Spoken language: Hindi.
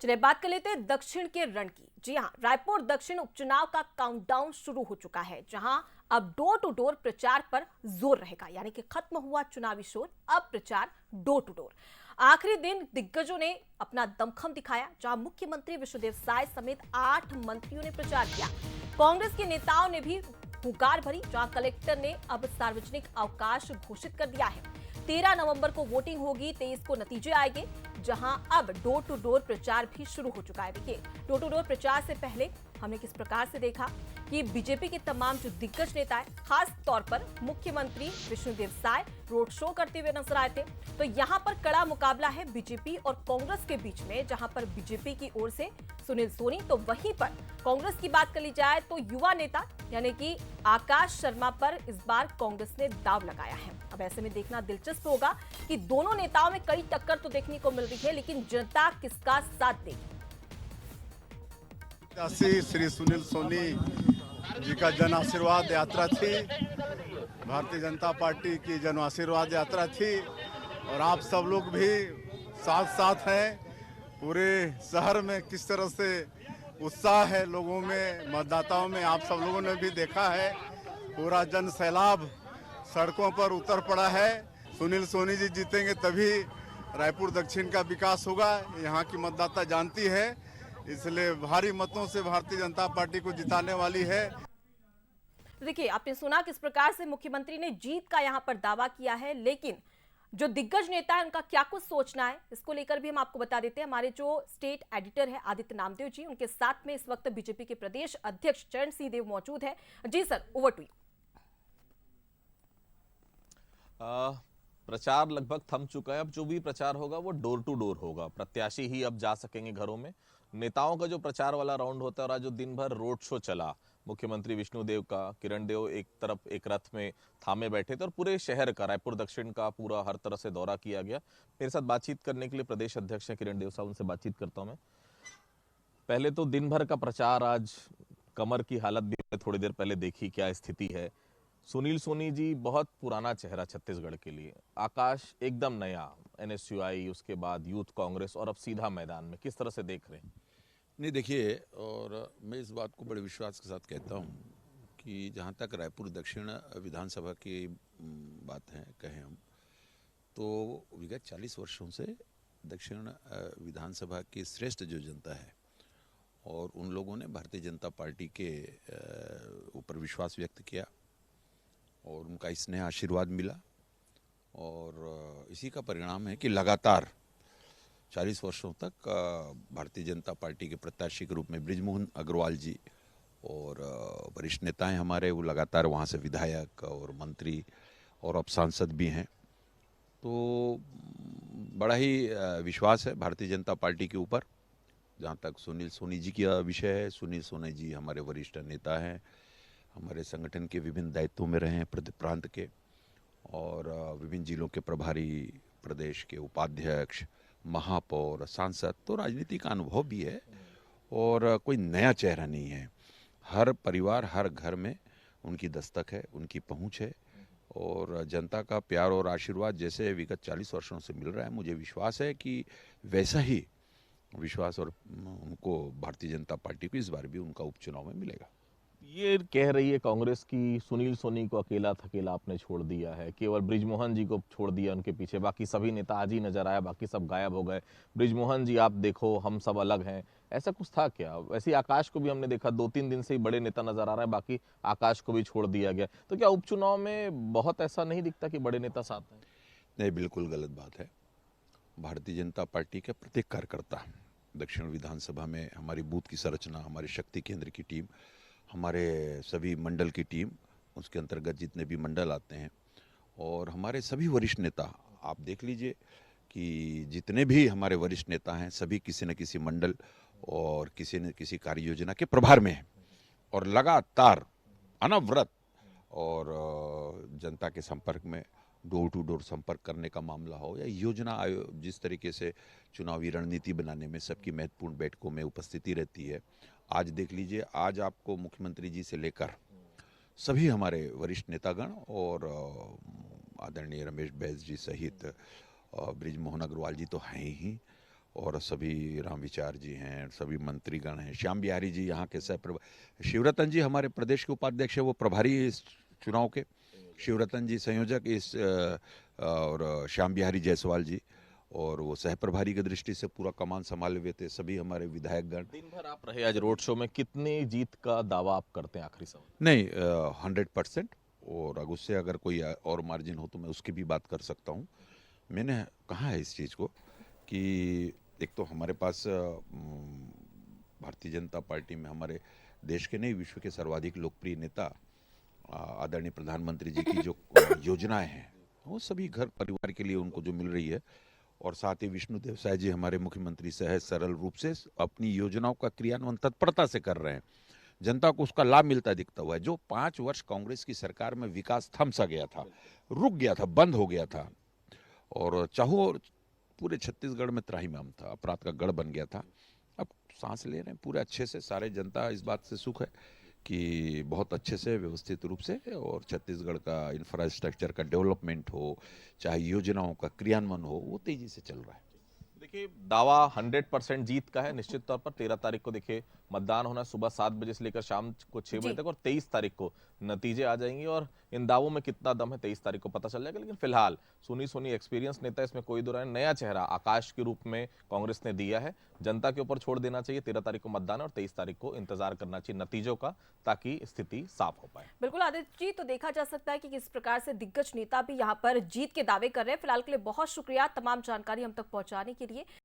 चलिए बात कर लेते हैं दक्षिण के रण की। जी हां, रायपुर दक्षिण उपचुनाव का काउंटडाउन शुरू हो चुका है, जहां अब डोर टू डोर प्रचार पर जोर रहेगा। यानी कि खत्म हुआ चुनावी शोर, अब प्रचार डोर टू डोर। आखिरी दिन दिग्गजों ने अपना दमखम दिखाया, जहां मुख्यमंत्री विष्णुदेव साय समेत 8 मंत्रियों ने प्रचार किया। कांग्रेस के नेताओं ने भी हुंकार भरी, जहां कलेक्टर ने अब सार्वजनिक अवकाश घोषित कर दिया है। 13 नवंबर को वोटिंग होगी, 23 को नतीजे आएंगे, जहां अब डोर टू डोर प्रचार भी शुरू हो चुका है। देखिए, डोर टू डोर प्रचार से पहले हमने किस प्रकार से देखा कि बीजेपी के तमाम जो दिग्गज नेता है, खास तौर पर मुख्यमंत्री विष्णुदेव साय रोड शो करते हुए नजर आए थे। तो यहां पर कड़ा मुकाबला है बीजेपी और कांग्रेस के बीच में, जहां पर बीजेपी की ओर से सुनील सोनी, तो वहीं पर कांग्रेस की बात कर ली जाए तो युवा नेता यानी कि आकाश शर्मा पर इस बार कांग्रेस ने दाव लगाया है। अब ऐसे में देखना दिलचस्प होगा कि दोनों नेताओं में कड़ी टक्कर तो देखने को मिल रही है, लेकिन जनता किसका साथ देगी। श्री सुनील सोनी जी का जन आशीर्वाद यात्रा थी, भारतीय जनता पार्टी की जन आशीर्वाद यात्रा थी, और आप सब लोग भी साथ साथ हैं। पूरे शहर में किस तरह से उत्साह है लोगों में, मतदाताओं में, आप सब लोगों ने भी देखा है। पूरा जन सैलाब सड़कों पर उतर पड़ा है। सुनील सोनी जी जीतेंगे तभी रायपुर दक्षिण का विकास होगा, यहाँ की मतदाता जानती है। इसलिए भारी मतों से भारतीय जनता पार्टी को जिताने वाली है। देखिए, आपने सुना किस प्रकार से मुख्यमंत्री ने जीत का यहां पर दावा किया है, लेकिन जो दिग्गज नेता है उनका क्या कुछ सोचना है, इसको लेकर भी हम आपको बता देते हैं। हमारे जो स्टेट एडिटर है आदित्य नामदेव जी, उनके साथ में इस वक्त बीजेपी के प्रदेश अध्यक्ष चरण सिंह देव मौजूद है। जी सर, ओवर टू यू। प्रचार लगभग थम चुका है। अब जो भी प्रचार होगा वो डोर टू डोर होगा। प्रत्याशी ही अब जा सकेंगे घरों में। नेताओं का जो प्रचार वाला राउंड होता है और आज जो दिन भर रोड शो चला, मुख्यमंत्री विष्णुदेव का, किरण देव एक तरफ एक रथ में थामे बैठे थे और पूरे शहर का, रायपुर दक्षिण का पूरा हर तरह से दौरा किया गया। मेरे साथ बातचीत करने के लिए प्रदेश अध्यक्ष हैं किरण देव साहब, उनसे बातचीत करता हूं मैं। पहले तो दिन भर का प्रचार, आज कमर की हालत भी थोड़ी देर पहले देखी, क्या स्थिति है। सुनील सोनी जी बहुत पुराना चेहरा छत्तीसगढ़ के लिए, आकाश एकदम नया, एनएसयूआई, उसके बाद यूथ कांग्रेस और अब सीधा मैदान में, किस तरह से देख रहे हैं? नहीं देखिए, और मैं इस बात को बड़े विश्वास के साथ कहता हूँ कि जहाँ तक रायपुर दक्षिण विधानसभा की बात है कहें हम, तो विगत 40 वर्षों से दक्षिण विधानसभा की श्रेष्ठ जो जनता है और उन लोगों ने भारतीय जनता पार्टी के ऊपर विश्वास व्यक्त किया और उनका स्नेह आशीर्वाद मिला, और इसी का परिणाम है कि लगातार 40 वर्षों तक भारतीय जनता पार्टी के प्रत्याशी के रूप में बृजमोहन अग्रवाल जी और वरिष्ठ नेता हैं हमारे, वो लगातार वहाँ से विधायक और मंत्री और अब सांसद भी हैं। तो बड़ा ही विश्वास है भारतीय जनता पार्टी के ऊपर। जहाँ तक सुनील सोनी जी का विषय है, सुनील सोनी जी हमारे वरिष्ठ नेता हैं, हमारे संगठन के विभिन्न दायित्वों में रहे हैं प्रांत के, और विभिन्न जिलों के प्रभारी, प्रदेश के उपाध्यक्ष, महापौर, सांसद। तो राजनीति का अनुभव भी है और कोई नया चेहरा नहीं है। हर परिवार, हर घर में उनकी दस्तक है, उनकी पहुंच है, और जनता का प्यार और आशीर्वाद जैसे विगत 40 वर्षों से मिल रहा है, मुझे विश्वास है कि वैसा ही विश्वास और उनको भारतीय जनता पार्टी को इस बार भी उनका उपचुनाव में मिलेगा। ये कह रही है कांग्रेस की सुनील सोनी को अकेला थकेला आपने छोड़ दिया है, केवल बृजमोहन जी को छोड़ दिया उनके पीछे, बाकी सभी नेता आज ही नजर आया, बाकी सब गायब हो गए। बृजमोहन जी आप देखो, हम सब अलग हैं, ऐसा कुछ था क्या? वैसे आकाश को भी हमने देखा, 2-3 दिन से ही बड़े नेता नजर आ रहे हैं, बाकी आकाश को भी छोड़ दिया गया। तो क्या उपचुनाव में बहुत ऐसा नहीं दिखता कि बड़े नेता साथ हैं? नहीं, बिल्कुल गलत बात है। भारतीय जनता पार्टी के प्रत्येक कार्यकर्ता दक्षिण विधानसभा में, हमारी बूथ की संरचना, हमारे शक्ति केंद्र की टीम, हमारे सभी मंडल की टीम, उसके अंतर्गत जितने भी मंडल आते हैं, और हमारे सभी वरिष्ठ नेता, आप देख लीजिए कि जितने भी हमारे वरिष्ठ नेता हैं सभी किसी न किसी मंडल और किसी न किसी कार्य योजना के प्रभार में हैं, और लगातार अनवरत और जनता के संपर्क में, डोर टू डोर संपर्क करने का मामला हो या योजना आयोग, जिस तरीके से चुनावी रणनीति बनाने में सबकी महत्वपूर्ण बैठकों में उपस्थिति रहती है। आज देख लीजिए, आज आपको मुख्यमंत्री जी से लेकर सभी हमारे वरिष्ठ नेतागण और आदरणीय रमेश बैस जी सहित बृजमोहन अग्रवाल जी तो हैं ही, और सभी राम विचार जी हैं, सभी मंत्रीगण हैं, श्याम बिहारी जी यहाँ के शिवरतन जी हमारे प्रदेश के उपाध्यक्ष है, वो प्रभारी इस चुनाव के, शिवरतन जी संयोजक इस और श्याम बिहारी जायसवाल जी, और वो सह प्रभारी की दृष्टि से पूरा कमान संभाले हुए थे, सभी हमारे विधायकगण। दिन भर आप रहे आज रोड शो में, कितनी जीत का दावा आप करते हैं आखिरी समय? नहीं, 100%, और अगर उससे अगर कोई और मार्जिन हो तो मैं उसकी भी बात कर सकता हूँ। मैंने कहा है इस चीज़ को कि एक तो हमारे पास भारतीय जनता पार्टी में हमारे देश के नहीं, विश्व के सर्वाधिक लोकप्रिय नेता आदरणीय प्रधानमंत्री जी की जो योजनाएं हैं वो सभी घर परिवार के लिए उनको जो मिल रही है, और साथ ही विष्णुदेव साय जी हमारे मुख्यमंत्री सहज सरल रूप से अपनी योजनाओं का क्रियान्वयन तत्परता से कर रहे हैं, जनता को उसका लाभ मिलता दिखता हुआ है। जो 5 वर्ष कांग्रेस की सरकार में विकास थम सा गया था, रुक गया था, बंद हो गया था, और चाहो पूरे छत्तीसगढ़ में त्राहिमाम था, अपराध का गढ़ बन गया था। अब सांस ले रहे हैं पूरे अच्छे से, सारे जनता इस बात से सुख है कि बहुत अच्छे से व्यवस्थित रूप से, और छत्तीसगढ़ का इंफ्रास्ट्रक्चर का डेवलपमेंट हो, चाहे योजनाओं का क्रियान्वयन हो, वो तेजी से चल रहा है। देखिए, दावा 100% जीत का है। निश्चित तौर पर 13 तारीख को देखिए मतदान होना, सुबह 7 बजे से लेकर शाम को 6 बजे जी। तक, और 23 तारीख को नतीजे आ जाएंगे, और इन दावों में कितना दम है 23 तारीख को पता चल जाएगा। लेकिन फिलहाल सुनी सुनी एक्सपीरियंस नेता, इसमें कोई दो राय, नया चेहरा आकाश के रूप में कांग्रेस ने दिया है। जनता के ऊपर छोड़ देना चाहिए। 13 तारीख को मतदान है और 23 तारीख को इंतजार करना चाहिए नतीजों का, ताकि स्थिति साफ हो पाए। बिल्कुल आदित्य जी, तो देखा जा सकता है कि किस प्रकार से दिग्गज नेता भी यहाँ पर जीत के दावे कर रहे हैं। फिलहाल के लिए बहुत शुक्रिया तमाम जानकारी हम तक पहुंचाने के लिए।